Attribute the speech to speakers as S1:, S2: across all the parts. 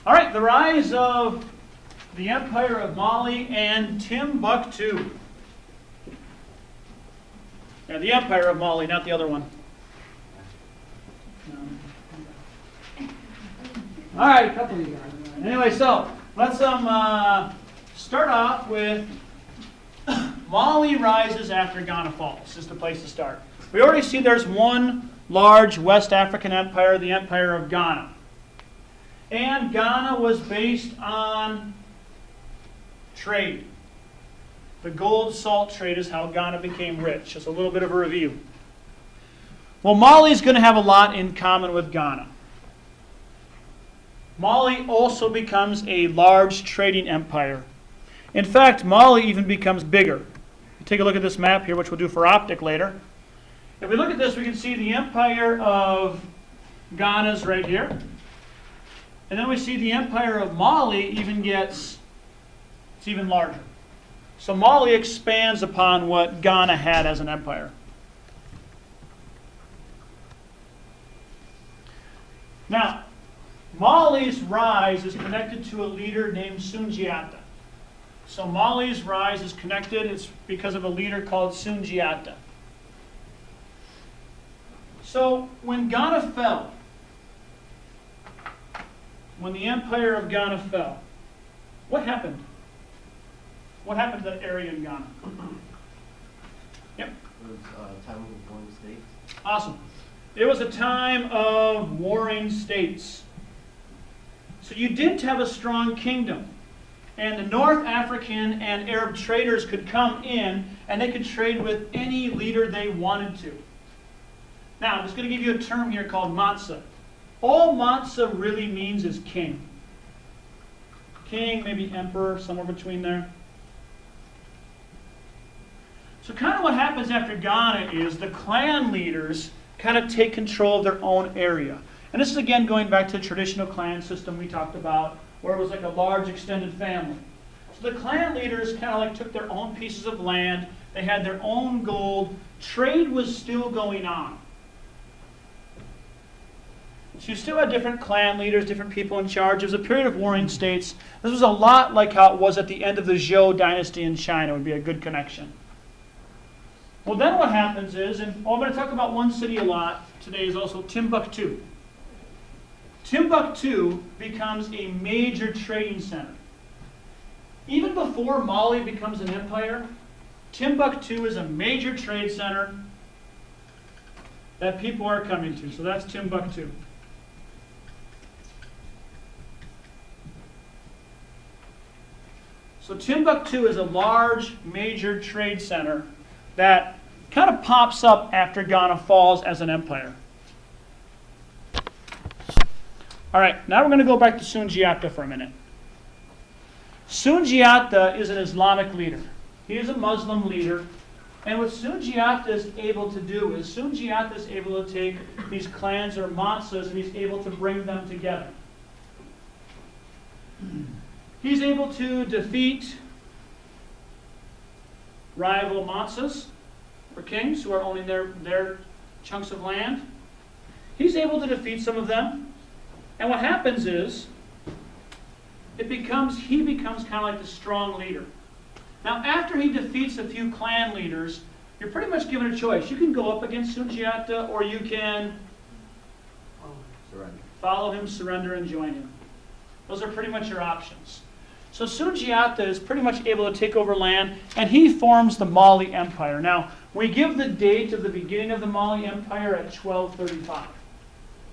S1: All right, the rise of the Empire of Mali and Timbuktu. Yeah, the Empire of Mali, not the other one. All right, a couple of you guys. Anyway, so let's start off with Mali rises after Ghana falls. Just a place to start. We already see there's one large West African empire, the Empire of Ghana. And Ghana was based on trade. The gold salt trade is how Ghana became rich. Just a little bit of a review. Well, Mali is going to have a lot in common with Ghana. Mali also becomes a large trading empire. In fact, Mali even becomes bigger. Take a look at this map here, which we'll do for optic later. If we look at this, we can see the Empire of Ghana is right here. And then we see the Empire of Mali it's even larger. So Mali expands upon what Ghana had as an empire. Now, Mali's rise is connected to a leader named Sundiata. So Mali's rise is connected, it's because of a leader called Sundiata. So when Ghana fell, when the Empire of Ghana fell, what happened? What happened to that area in Ghana? Yep.
S2: It was a time of warring states.
S1: Awesome. It was a time of warring states. So you didn't have a strong kingdom. And the North African and Arab traders could come in and they could trade with any leader they wanted to. Now, I'm just going to give you a term here called Matsa. All Matsa really means is king. King, maybe emperor, somewhere between there. So kind of what happens after Ghana is the clan leaders kind of take control of their own area. And this is again going back to the traditional clan system we talked about, where it was like a large extended family. So the clan leaders kind of like took their own pieces of land, they had their own gold, trade was still going on. So you still had different clan leaders, different people in charge. It was a period of warring states. This was a lot like how it was at the end of the Zhou dynasty in China, would be a good connection. Well, then what happens is, and I'm going to talk about one city a lot today, is also Timbuktu. Timbuktu becomes a major trading center. Even before Mali becomes an empire, Timbuktu is a major trade center that people are coming to. So that's Timbuktu. So Timbuktu is a large, major trade center that kind of pops up after Ghana falls as an empire. All right, now we're going to go back to Sundiata for a minute. Sundiata is an Islamic leader. He is a Muslim leader. And what Sundiata is able to do is Sundiata is able to take these clans or mansas and he's able to bring them together. He's able to defeat rival mansas or kings who are owning their chunks of land. He's able to defeat some of them. And what happens is he becomes kind of like the strong leader. Now, after he defeats a few clan leaders, you're pretty much given a choice. You can go up against Sundiata, or you can follow him, surrender, and join him. Those are pretty much your options. So Sundiata is pretty much able to take over land, and he forms the Mali Empire. Now, we give the date of the beginning of the Mali Empire at 1235.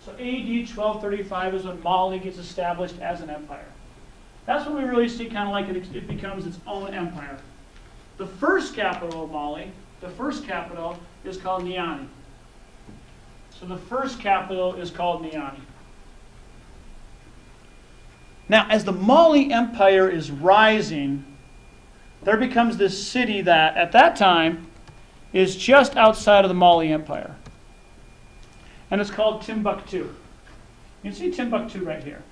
S1: So AD 1235 is when Mali gets established as an empire. That's when we really see kind of like it becomes its own empire. The first capital of Mali, the first capital is called Niani. So the first capital is called Niani. Now, as the Mali Empire is rising, there becomes this city that, at that time, is just outside of the Mali Empire. And it's called Timbuktu. You can see Timbuktu right here.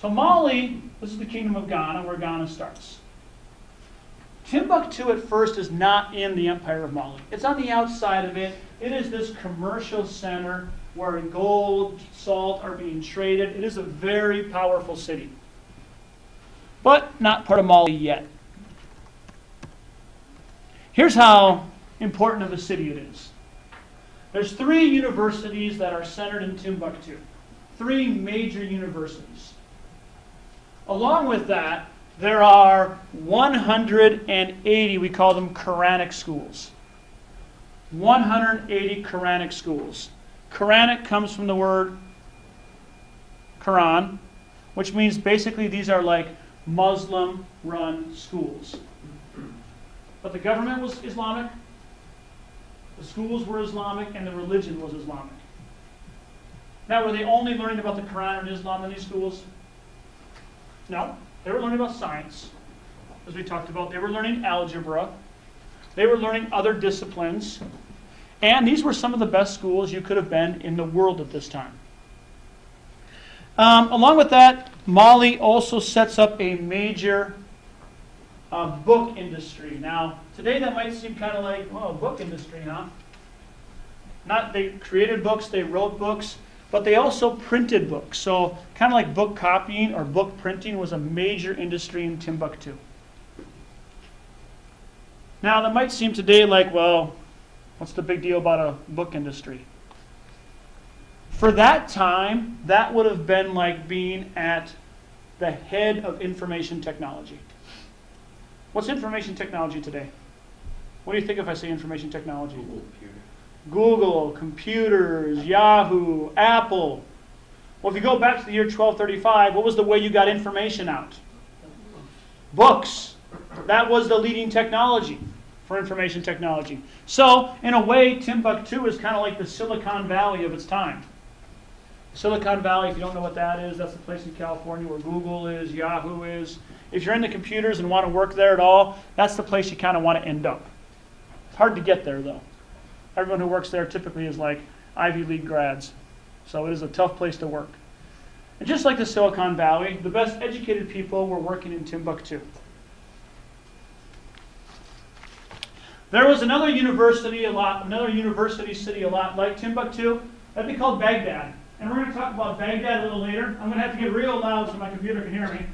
S1: So Mali, this is the kingdom of Ghana, where Ghana starts. Timbuktu at first is not in the Empire of Mali. It's on the outside of it. It is this commercial center where gold, salt are being traded. It is a very powerful city, but not part of Mali yet. Here's how important of a city it is. There's 3 universities that are centered in Timbuktu. 3 major universities. Along with that, there are 180, we call them Quranic schools. 180 Quranic schools. Quranic comes from the word Quran, which means basically these are like Muslim-run schools. But the government was Islamic, the schools were Islamic, and the religion was Islamic. Now, were they only learning about the Quran and Islam in these schools? No. They were learning about science, as we talked about. They were learning algebra. They were learning other disciplines. And these were some of the best schools you could have been in the world at this time. Along with that, Mali also sets up a major book industry. Now, today that might seem kind of like, oh, book industry, huh? They created books, they wrote books, but they also printed books. So kind of like book copying or book printing was a major industry in Timbuktu. Now, that might seem today like, well, what's the big deal about a book industry? For that time, that would have been like being at the head of information technology. What's information technology today? What do you think if I say information technology? Google, computers, Yahoo, Apple. Well, if you go back to the year 1235, what was the way you got information out? Books. That was the leading technology for information technology. So, in a way, Timbuktu is kind of like the Silicon Valley of its time. Silicon Valley, if you don't know what that is, that's the place in California where Google is, Yahoo is. If you're into computers and want to work there at all, that's the place you kind of want to end up. It's hard to get there, though. Everyone who works there typically is like Ivy League grads. So it is a tough place to work. And just like the Silicon Valley, the best educated people were working in Timbuktu. There was another university city a lot like Timbuktu. That'd be called Baghdad. And we're going to talk about Baghdad a little later. I'm going to have to get real loud so my computer can hear me.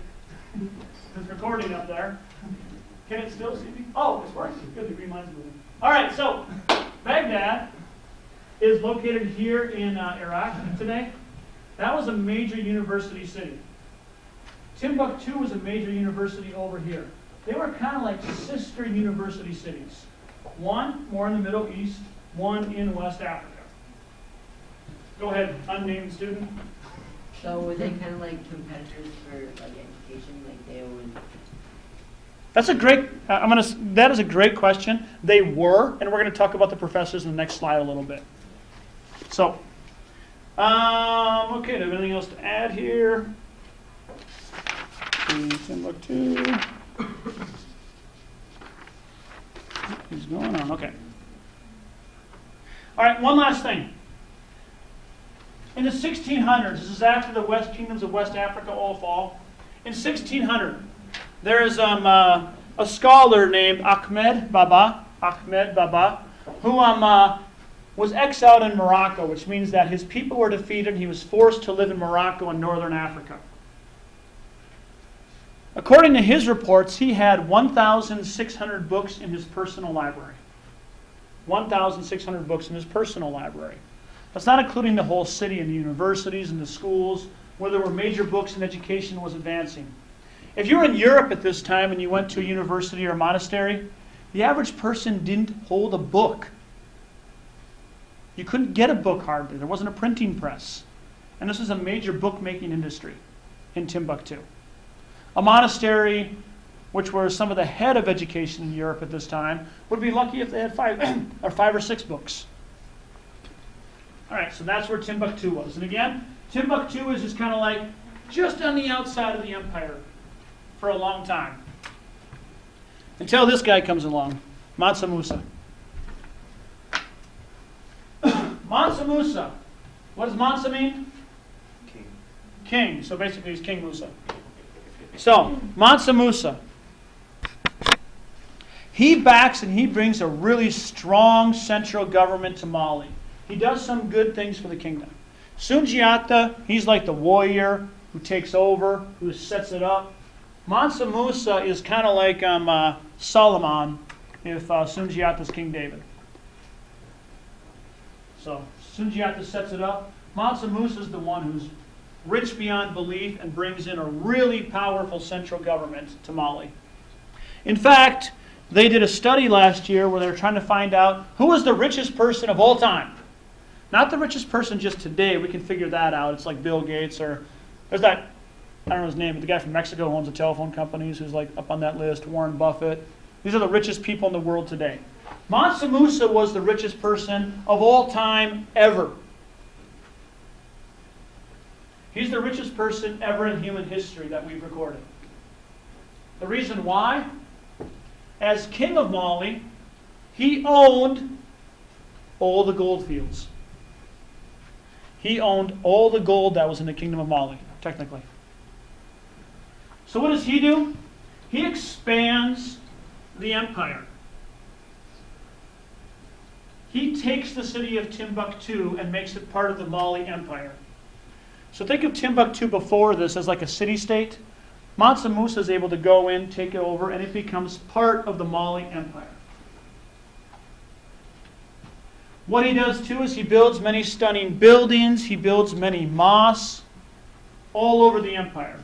S1: It's recording up there. Can it still see me? Oh, it's working. Good, the green line's moving. All right, so Baghdad is located here in Iraq today. That was a major university city. Timbuktu was a major university over here. They were kind of like sister university cities. One more in the Middle East, one in West Africa. Go ahead, unnamed student.
S3: So were they kind of like competitors for like education, like they would?
S1: That's a great. That is a great question. They were, and we're going to talk about the professors in the next slide a little bit. So, okay. Do you have anything else to add here? Timbuktu. What's going on? Okay. All right. One last thing. In the 1600s, this is after the West Kingdoms of West Africa all fall. In 1600, there is a scholar named Ahmed Baba, who was exiled in Morocco, which means that his people were defeated and he was forced to live in Morocco and northern Africa. According to his reports, he had 1,600 books in his personal library. 1,600 books in his personal library. That's not including the whole city and the universities and the schools where there were major books and education was advancing. If you were in Europe at this time and you went to a university or a monastery, the average person didn't hold a book. You couldn't get a book hardly. There wasn't a printing press. And this was a major bookmaking industry in Timbuktu. A monastery, which were some of the head of education in Europe at this time, would be lucky if they had five or six books. All right, so that's where Timbuktu was. And again, Timbuktu is just kind of like just on the outside of the empire for a long time. Until this guy comes along, Mansa Musa. Mansa Musa. What does Mansa mean?
S2: King.
S1: King. So basically he's King Musa. So, Mansa Musa. He backs and he brings a really strong central government to Mali. he does some good things for the kingdom. Sundiata, he's like the warrior who takes over, who sets it up. Mansa Musa is kind of like Solomon if Sundiata's King David. So Sundiata sets it up. Mansa Musa is the one who's rich beyond belief and brings in a really powerful central government to Mali. In fact, they did a study last year where they were trying to find out who was the richest person of all time. Not the richest person just today. We can figure that out. It's like Bill Gates or there's that, I don't know his name, but the guy from Mexico who owns the telephone companies who's like up on that list, Warren Buffett. These are the richest people in the world today. Mansa Musa was the richest person of all time ever. He's the richest person ever in human history that we've recorded. The reason why? As king of Mali, he owned all the gold fields. He owned all the gold that was in the kingdom of Mali, technically. So what does he do? He expands the empire. He takes the city of Timbuktu and makes it part of the Mali Empire. So think of Timbuktu before this as like a city-state. Mansa Musa is able to go in, take it over, and it becomes part of the Mali Empire. What he does too is he builds many stunning buildings, he builds many mosques all over the empire.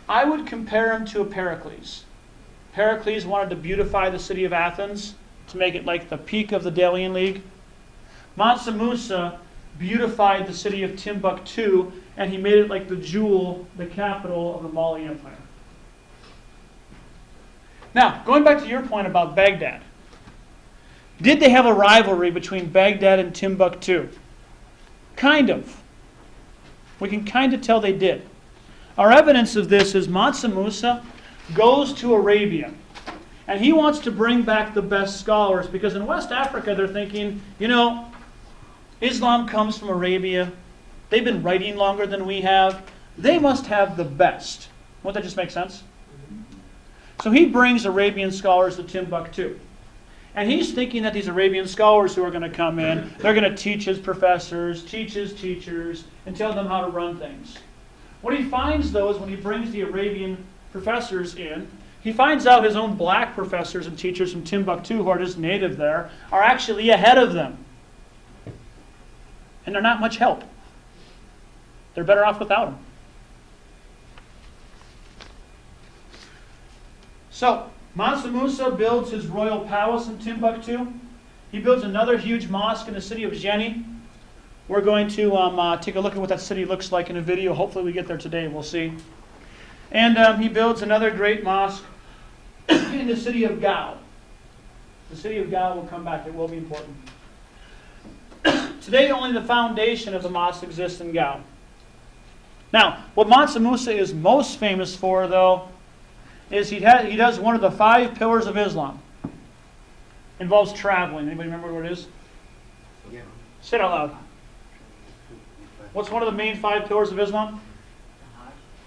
S1: I would compare him to a Pericles. Pericles wanted to beautify the city of Athens to make it like the peak of the Delian League. Mansa Musa beautified the city of Timbuktu, and he made it like the jewel, the capital of the Mali Empire. Now, going back to your point about Baghdad. Did they have a rivalry between Baghdad and Timbuktu? Kind of. We can kind of tell they did. Our evidence of this is Mansa Musa goes to Arabia, and he wants to bring back the best scholars, because in West Africa they're thinking, Islam comes from Arabia. They've been writing longer than we have. They must have the best. Won't that just make sense? So he brings Arabian scholars to Timbuktu. And he's thinking that these Arabian scholars who are going to come in, they're going to teach his professors, teach his teachers, and tell them how to run things. What he finds, though, is when he brings the Arabian professors in, he finds out his own black professors and teachers from Timbuktu, who are just native there, are actually ahead of them. And they're not much help. They're better off without him. So, Mansa Musa builds his royal palace in Timbuktu. He builds another huge mosque in the city of Jeni. We're going to take a look at what that city looks like in a video. Hopefully we get there today. We'll see. And he builds another great mosque in the city of Gao. The city of Gao will come back. It will be important. Today, only the foundation of the mosque exists in Gao. Now, what Mansa Musa is most famous for, though, is he does one of the 5 pillars of Islam. Involves traveling. Anybody remember what it is?
S2: Yeah.
S1: Say it out loud. What's one of the main 5 pillars of Islam?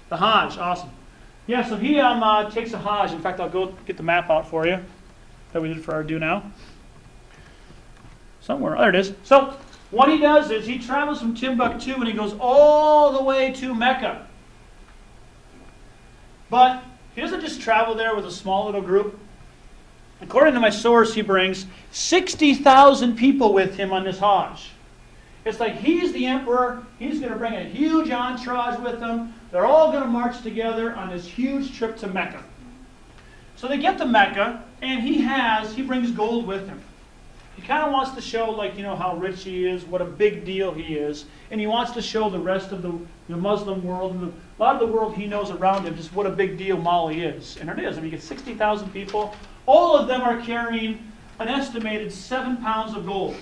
S1: The Hajj. Awesome. Yeah, so he takes a Hajj. In fact, I'll go get the map out for you that we did for our do now. Somewhere. There it is. So, what he does is he travels from Timbuktu and he goes all the way to Mecca. But he doesn't just travel there with a small little group. According to my source, he brings 60,000 people with him on this Hajj. It's like he's the emperor. He's going to bring a huge entourage with him. They're all going to march together on this huge trip to Mecca. So they get to Mecca, and he brings gold with him. He kind of wants to show, how rich he is, what a big deal he is, and he wants to show the rest of the Muslim world and a lot of the world he knows around him just what a big deal Mali is. And it is. I mean, you get 60,000 people. All of them are carrying an estimated 7 pounds of gold.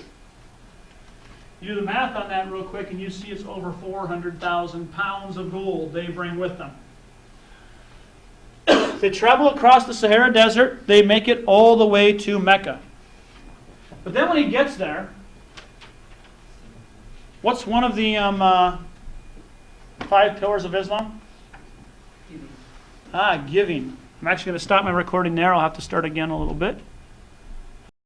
S1: You do the math on that real quick, and you see it's over 400,000 pounds of gold they bring with them. They travel across the Sahara Desert. They make it all the way to Mecca. But then when he gets there, what's one of the 5 pillars of Islam?
S3: Giving.
S1: Giving. I'm actually going to stop my recording there. I'll have to start again a little bit.